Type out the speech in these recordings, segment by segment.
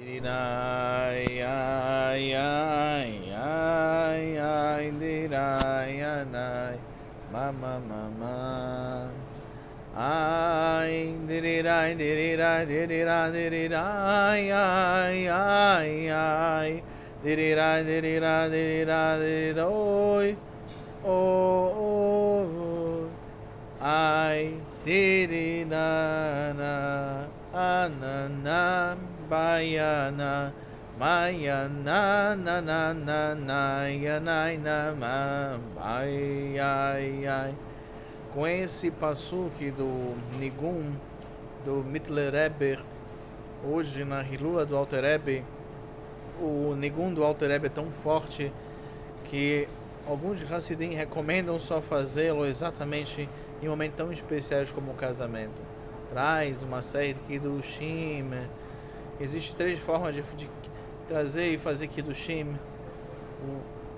Dirai, ai, ai, ai, ai, dirai, anai, mama, mama. Ai, dirirai, dirirai, dirirai, dirirai, ai, ai, ai, dirirai, dirirai, dirirai, diriroi, oh, oh, ai, dirirana, anana, baiana, maiana, na, na, na, na, yanai, na, ma, ai, ai, ai. Com esse passuque do Nigum, do Mittler Rebbe, hoje na Hilula do Alter Rebbe, o Nigum do Alter Rebbe é tão forte que alguns Hassidim recomendam só fazê-lo exatamente em momentos tão especiais como o casamento. Traz uma série de Kiddushim. Existem três formas de trazer e fazer Kiddushim.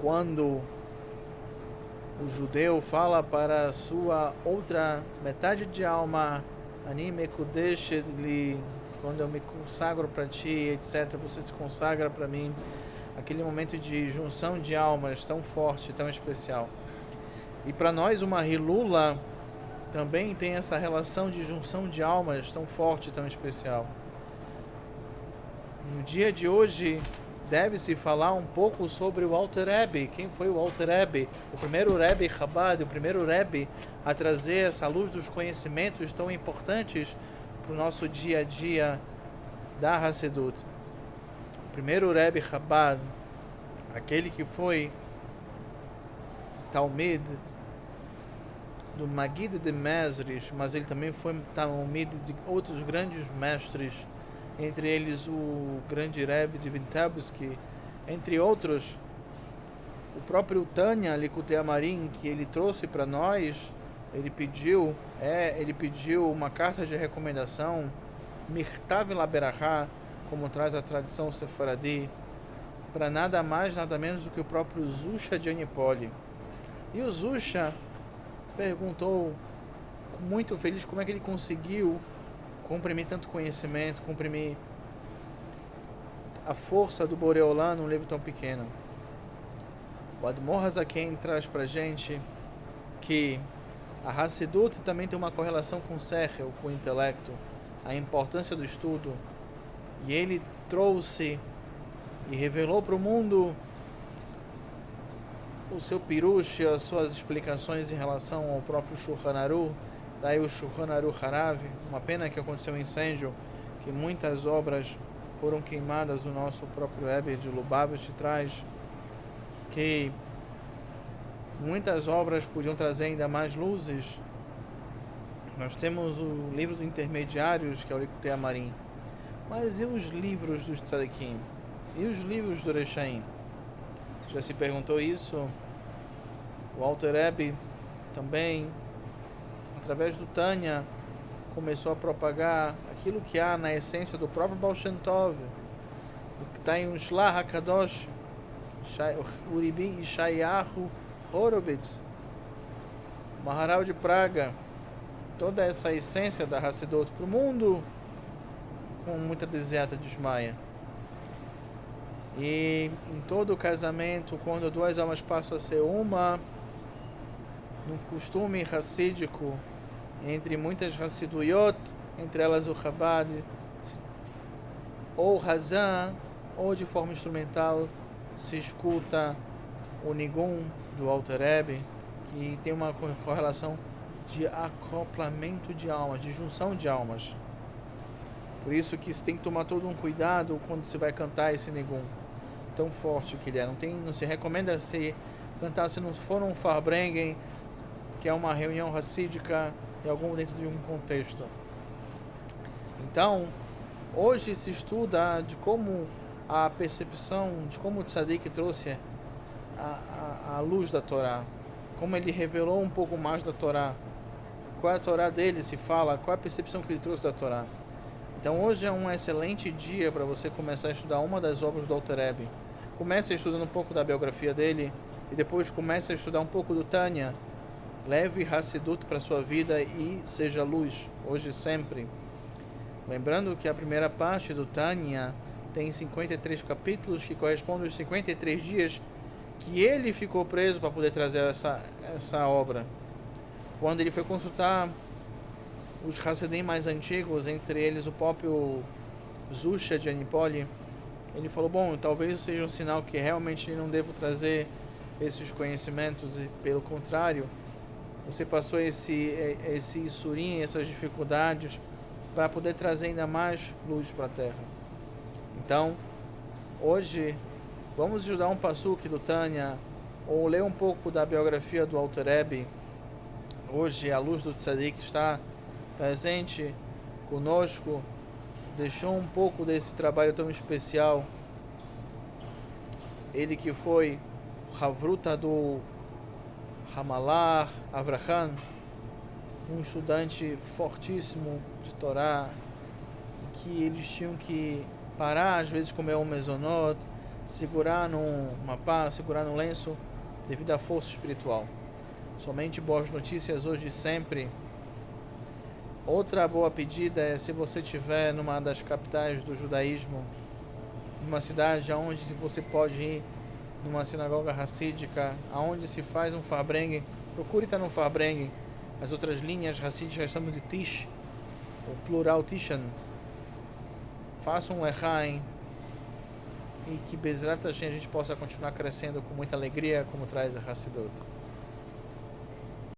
Quando o judeu fala para a sua outra metade de alma, anime kudeshli, quando eu me consagro para ti, etc., você se consagra para mim, aquele momento de junção de almas tão forte, tão especial. E para nós uma hilula também tem essa relação de junção de almas tão forte, tão especial. No dia de hoje deve-se falar um pouco sobre o Alter Rebbe. Quem foi o Alter Rebbe? O primeiro Rebbe Chabad, o primeiro Rebbe a trazer essa luz dos conhecimentos tão importantes para o nosso dia a dia da Hassedut. O primeiro Rebbe Chabad, aquele que foi Talmid do Magid de Mesres, mas ele também foi Talmid de outros grandes mestres, entre eles o grande Rebbe de Vitebsk, entre outros, o próprio Tanya Likutei Amarim, que ele trouxe para nós, ele pediu uma carta de recomendação, Mirtav Laberachá, como traz a tradição sefaradi, para nada mais, nada menos do que o próprio Zusha de Anipoli. E o Zusha perguntou, muito feliz, como é que ele conseguiu comprimir tanto conhecimento, comprimir a força do Boreolá num livro tão pequeno. O Admor Hazaken traz pra gente que a Hassidut também tem uma correlação com o Sechel, com o intelecto, a importância do estudo, e ele trouxe e revelou para o mundo o seu pirush, as suas explicações em relação ao próprio Shulchan Aruch. Daí o Shulchan Aruch Harav, uma pena que aconteceu um incêndio, que muitas obras foram queimadas. O nosso próprio Rebbe de Lubavitch traz que muitas obras podiam trazer ainda mais luzes. Nós temos o livro dos intermediários, que é o Likutei Amarim, mas e os livros dos Tzadikim? E os livros do Rechaim? Você já se perguntou isso? O Alter Rebbe também, através do Tanya, começou a propagar aquilo que há na essência do próprio Baal Shem Tov, do que está em um Shlach HaKadosh, Uribi Ishayahu Horowitz, Maharal de Praga, toda essa essência da Hassidut para o mundo, com muita deseta de Shmaya. E em todo casamento, quando duas almas passam a ser uma, no costume hassídico, entre muitas Hassiduyot, entre elas o Chabad, ou Hazan, ou de forma instrumental, se escuta o Nigum do Alter Rebbe, que tem uma correlação de acoplamento de almas, de junção de almas. Por isso que se tem que tomar todo um cuidado quando se vai cantar esse Nigum tão forte que ele é. Não se recomenda se cantar se não for um Farbrengen, que é uma reunião hassídica, em algum dentro de um contexto. Então, hoje se estuda de como a percepção, de como o Tzadik trouxe a luz da Torá, como ele revelou um pouco mais da Torá, qual é a Torá dele, se fala, qual é a percepção que ele trouxe da Torá. Então hoje é um excelente dia para você começar a estudar uma das obras do Alter Rebbe. Comece estudando um pouco da biografia dele e depois comece a estudar um pouco do Tanya. Leve Hassidut para sua vida e seja luz, hoje e sempre. Lembrando que a primeira parte do Tanya tem 53 capítulos que correspondem aos 53 dias que ele ficou preso para poder trazer essa obra. Quando ele foi consultar os Hassidim mais antigos, entre eles o próprio Zusha de Anipoli, ele falou, bom, talvez seja um sinal que realmente não devo trazer esses conhecimentos, e pelo contrário, você passou esse surim, essas dificuldades, para poder trazer ainda mais luz para a Terra. Então, hoje, vamos estudar um passuque do Tânia, ou ler um pouco da biografia do Alter Rebbe. Hoje, a luz do Tzadik está presente conosco, deixou um pouco desse trabalho tão especial. Ele que foi o Havruta do Hamalar Avraham, um estudante fortíssimo de Torá, que eles tinham que parar, às vezes comer um mezonot, segurar numa pá, segurar no lenço, devido à força espiritual. Somente boas notícias hoje e sempre. Outra boa pedida é, se você estiver numa das capitais do judaísmo, numa cidade onde você pode ir numa sinagoga racídica, aonde se faz um farbrengen, procure estar no farbrengen. As outras linhas racídicas chamamos de Tish, o plural Tishan. Faça um Echaim e que Bezrat Hashem a gente possa continuar crescendo com muita alegria, como traz a Hassidut.